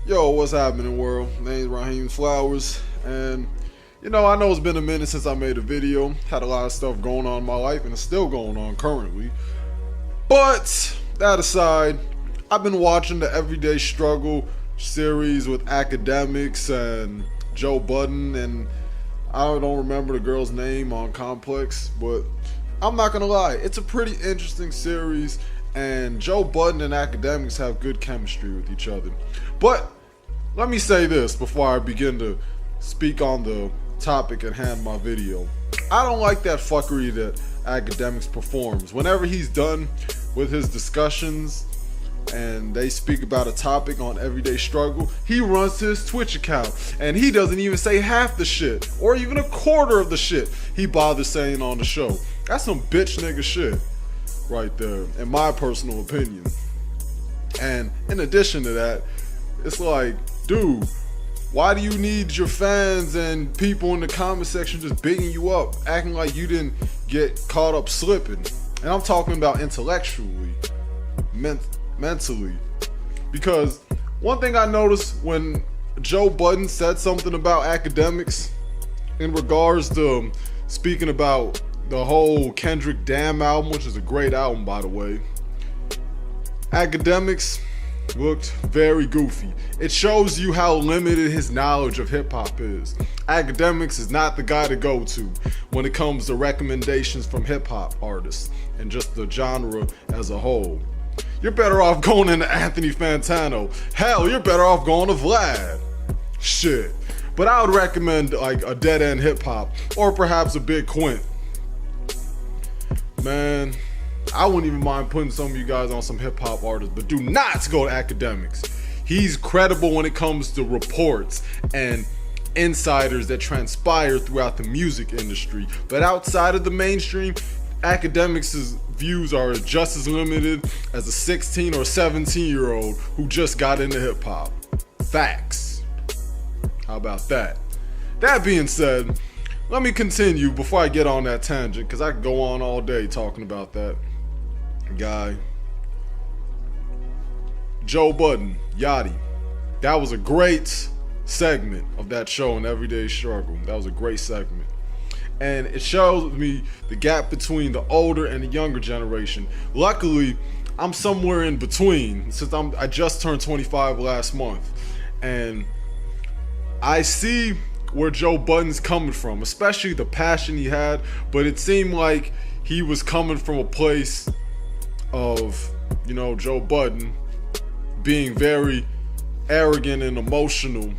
Yo, what's happening, world? My name's Raheem Flowers, and I know it's been a minute since I made a video. Had a lot of stuff going on in my life, and it's still going on currently. But that aside, I've been watching the Everyday Struggle series with academics and Joe Budden, and I don't remember the girl's name on Complex, but I'm not gonna lie, it's a pretty interesting series, and Joe Budden and academics have good chemistry with each other. But let me say this before I begin to speak on the topic at hand, my video. I don't like that fuckery that academics performs. Whenever he's done with his discussions and they speak about a topic on Everyday Struggle, he runs to his Twitch account and he doesn't even say half the shit or even a quarter of the shit he bothers saying on the show. That's some bitch nigga shit right there, in my personal opinion. And in addition to that, it's like, dude, why do you need your fans and people in the comment section just bigging you up, acting like you didn't get caught up slipping? And I'm talking about intellectually, mentally. Because one thing I noticed when Joe Budden said something about academics in regards to speaking about the whole Kendrick Damn album, which is a great album, by the way, academics looked very goofy. It shows you how limited his knowledge of hip-hop is. Academics is not the guy to go to when it comes to recommendations from hip-hop artists and just the genre as a whole. You're better off going into Anthony Fantano. Hell, you're better off going to Vlad. Shit. But I would recommend like a Dead End Hip-Hop or perhaps a Big Quint. Man, I wouldn't even mind putting some of you guys on some hip-hop artists, but do not go to academics. He's credible when it comes to reports and insiders that transpire throughout the music industry. But outside of the mainstream, academics' views are just as limited as a 16 or 17-year-old who just got into hip-hop. Facts. How about that? That being said, let me continue before I get on that tangent, because I could go on all day talking about that guy. Joe Budden, Yachty. That was a great segment of that show in Everyday Struggle. That was a great segment. And it shows me the gap between the older and the younger generation. Luckily, I'm somewhere in between since I just turned 25 last month. And I see where Joe Budden's coming from, especially the passion he had, but it seemed like he was coming from a place of, Joe Budden being very arrogant and emotional,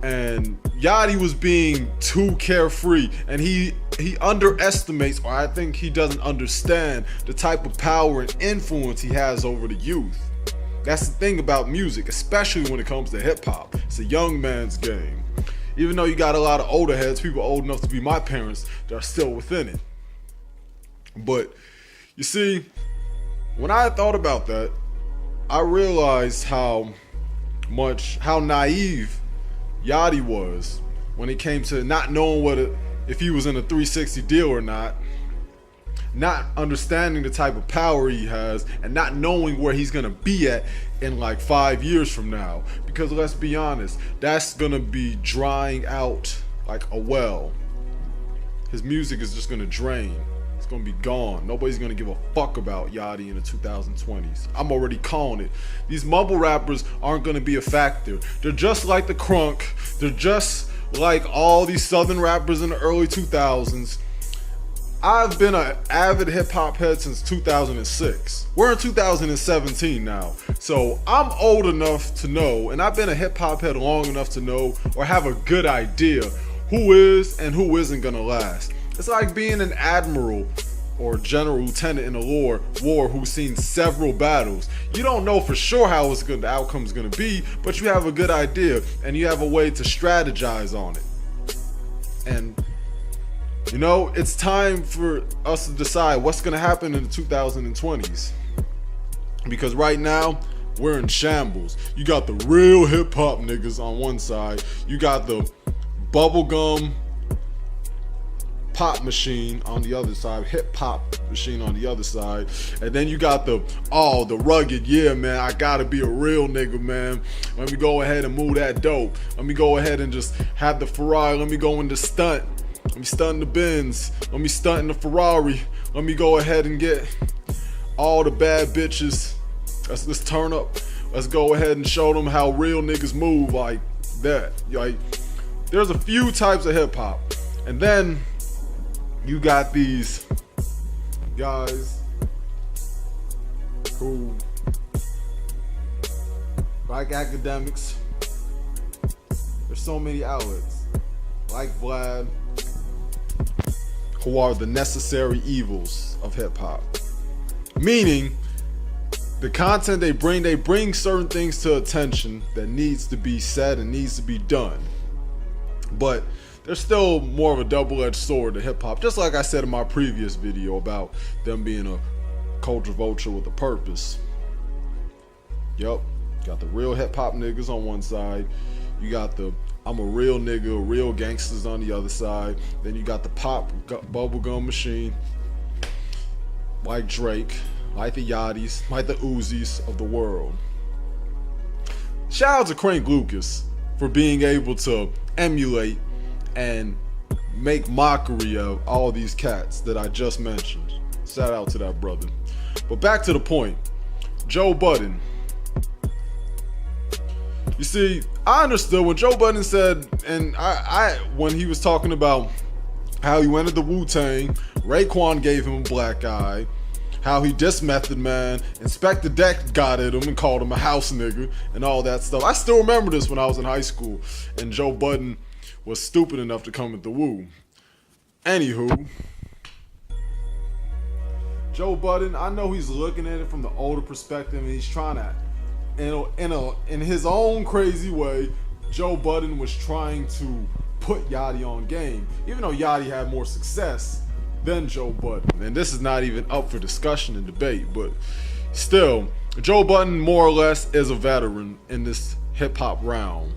and Yachty was being too carefree, and he underestimates, or I think he doesn't understand the type of power and influence he has over the youth. That's the thing about music, especially when it comes to hip-hop. It's a young man's game. Even though you got a lot of older heads, people old enough to be my parents, that are still within it. But you see, when I thought about that, I realized how naive Yachty was when it came to not knowing if he was in a 360 deal or not understanding the type of power he has, and not knowing where he's gonna be at in like 5 years from now. Because let's be honest, that's gonna be drying out like a well. His music is just gonna drain. It's gonna be gone. Nobody's gonna give a fuck about Yachty in the 2020s. I'm already calling it. These mumble rappers aren't gonna be a factor. They're just like the crunk. They're just like all these southern rappers in the early 2000s. I've been an avid hip-hop head since 2006. We're in 2017 now. So I'm old enough to know, and I've been a hip-hop head long enough to know or have a good idea who is and who isn't gonna last. It's like being an admiral or general lieutenant in a war who's seen several battles. You don't know for sure how the outcome's gonna be, but you have a good idea and you have a way to strategize on it. And it's time for us to decide what's gonna happen in the 2020s. Because right now, we're in shambles. You got the real hip hop niggas on one side. You got the bubblegum pop machine on the other side, hip hop machine on the other side, and then you got the rugged, yeah man, I gotta be a real nigga, man. Let me go ahead and move that dope. Let me go ahead and just have the Ferrari. Let me go into stunt. Let me stunt in the Benz. Let me stunt in the Ferrari. Let me go ahead and get all the bad bitches. Let's turn up. Let's go ahead and show them how real niggas move like that. Like, there's a few types of hip hop, and then you got these guys who like academics. There's so many outlets like Vlad who are the necessary evils of hip hop. Meaning, the content they bring certain things to attention that needs to be said and needs to be done. But there's still more of a double-edged sword to hip hop. Just like I said in my previous video about them being a culture vulture with a purpose. Yup, got the real hip hop niggas on one side. You got the I'm a real nigga, real gangsters on the other side. Then you got the pop bubblegum machine, like Drake, like the Yachty's, like the Uzis of the world. Shout out to Crank Lucas for being able to emulate and make mockery of all these cats that I just mentioned. Shout out to that brother. But back to the point, Joe Budden. You see, I understood when Joe Budden said, and I when he was talking about how he went to the Wu-Tang, Raekwon gave him a black eye, how he dissed Method Man, Inspector Deck got at him and called him a house nigga, and all that stuff. I still remember this when I was in high school, and Joe Budden was stupid enough to come at the Wu. Anywho, Joe Budden, I know he's looking at it from the older perspective, and he's trying to, in his own crazy way, Joe Budden was trying to put Yachty on game, even though Yachty had more success than Joe Budden. And this is not even up for discussion and debate, but still, Joe Budden more or less is a veteran in this hip hop realm.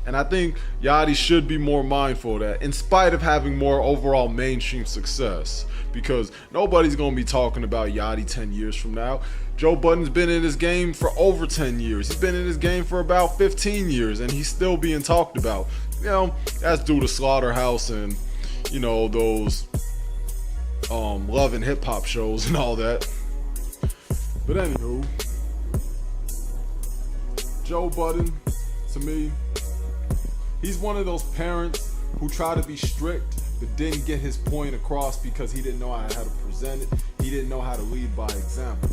And I think Yachty should be more mindful of that, in spite of having more overall mainstream success, because nobody's gonna be talking about Yachty 10 years from now. Joe Budden's been in this game for over 10 years. He's been in this game for about 15 years, and he's still being talked about. You know, that's due to Slaughterhouse and, you know, those Love and Hip Hop shows and all that. But anywho, Joe Budden, to me, he's one of those parents who try to be strict but didn't get his point across because he didn't know how to present it. He didn't know how to lead by example.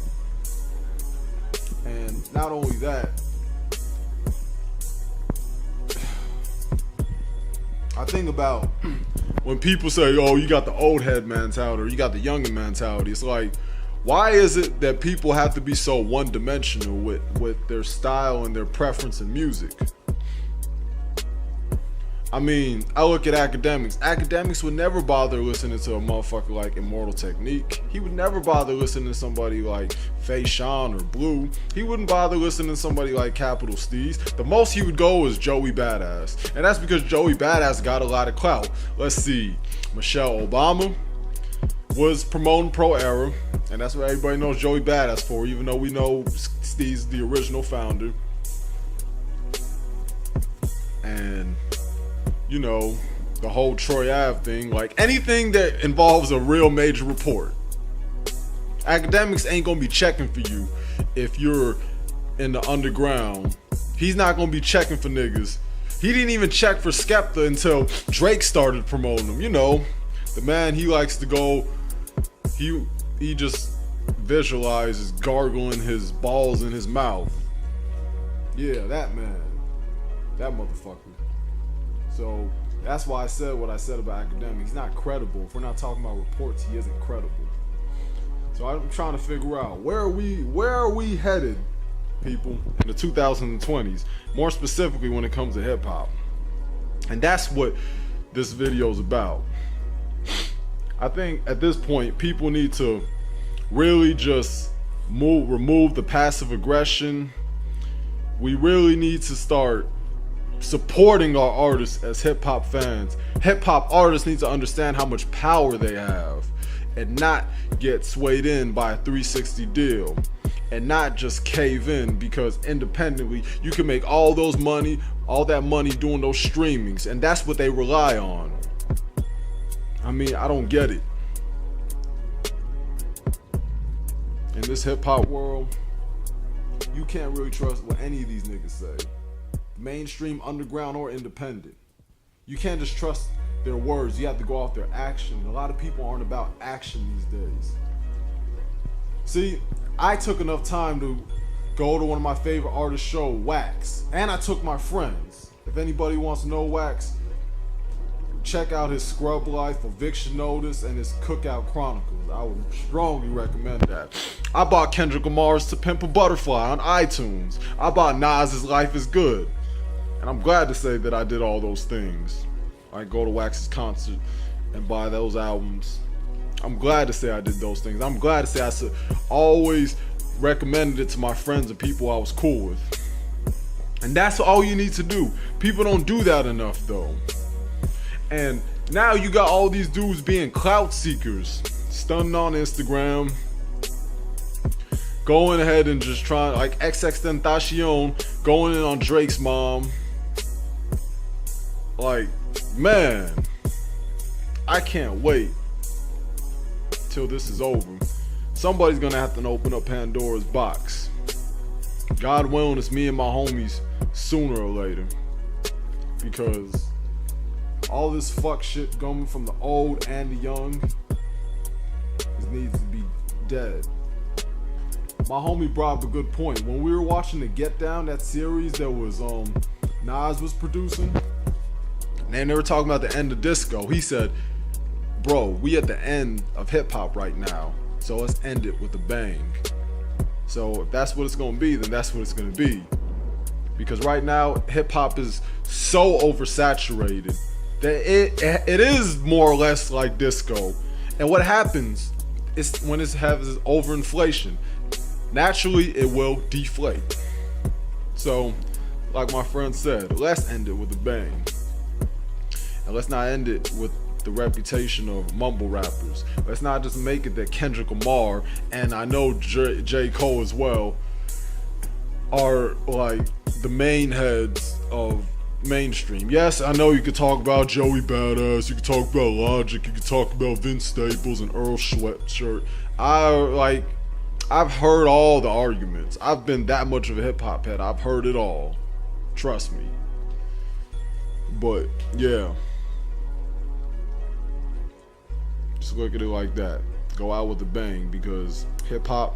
And not only that, I think about when people say, oh, you got the old head mentality or you got the youngin' mentality. It's like, why is it that people have to be so one-dimensional with their style and their preference in music? I mean, I look at academics. Academics would never bother listening to a motherfucker like Immortal Technique. He would never bother listening to somebody like Faye Sean or Blue. He wouldn't bother listening to somebody like Capital Steez. The most he would go is Joey Badass. And that's because Joey Badass got a lot of clout. Let's see. Michelle Obama was promoting Pro Era. And that's what everybody knows Joey Badass for, even though we know Steez the original founder. And you know, the whole Troy Ave thing, like anything that involves a real major report. Academics ain't gonna be checking for you if you're in the underground. He's not gonna be checking for niggas. He didn't even check for Skepta until Drake started promoting him. You know, the man, he likes to go, he just visualizes gargling his balls in his mouth. Yeah, that man, that motherfucker. So that's why I said what I said about academics. He's not credible. If we're not talking about reports, he isn't credible. So I'm trying to figure out where are we headed, people, in the 2020s, more specifically when it comes to hip hop. And that's what this video is about. I think at this point, people need to really just remove the passive aggression. We really need to start supporting our artists as hip-hop fans. Hip-hop artists need to understand how much power they have and not get swayed in by a 360 deal, and not just cave in, because independently you can make all that money doing those streamings, and that's what they rely on. I mean, I don't get it. In this hip-hop world, you can't really trust what any of these niggas say. Mainstream, underground, or independent. You can't just trust their words. You have to go off their action. A lot of people aren't about action these days. See, I took enough time to go to one of my favorite artists' show, Wax, and I took my friends. If anybody wants to know Wax, check out his Scrub Life, Eviction Notice, and his Cookout Chronicles. I would strongly recommend that. I bought Kendrick Lamar's To Pimp a Butterfly on iTunes. I bought Nas's Life is Good. And I'm glad to say that I did all those things. I go to Wax's concert and buy those albums. I'm glad to say I did those things. I'm glad to say I always recommended it to my friends and people I was cool with. And that's all you need to do. People don't do that enough though. And now you got all these dudes being clout seekers, stunning on Instagram, going ahead and just trying, like XXXTentacion, going in on Drake's mom. Like, man, I can't wait till this is over. Somebody's gonna have to open up Pandora's box. God willing, it's me and my homies sooner or later. Because all this fuck shit coming from the old and the young needs to be dead. My homie brought up a good point. When we were watching the Get Down, that series that was Nas was producing, and they were talking about the end of disco, he said, bro, we at the end of hip hop right now, so let's end it with a bang. So if that's what it's gonna be, then that's what it's gonna be. Because right now, hip hop is so oversaturated that it is more or less like disco. And what happens is when it has overinflation, naturally it will deflate. So, like my friend said, let's end it with a bang. And let's not end it with the reputation of mumble rappers. Let's not just make it that Kendrick Lamar, and I know J. Cole as well, are like the main heads of mainstream. Yes, I know you could talk about Joey Badass, you could talk about Logic, you could talk about Vince Staples and Earl Sweatshirt. I've heard all the arguments. I've been that much of a hip hop head. I've heard it all. Trust me. But yeah, just look at it like that. Go out with a bang, because hip hop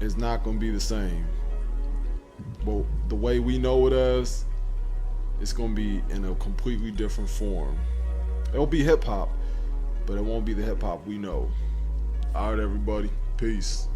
is not gonna be the same. But the way we know it as, it's gonna be in a completely different form. It'll be hip hop, but it won't be the hip hop we know. All right, everybody, peace.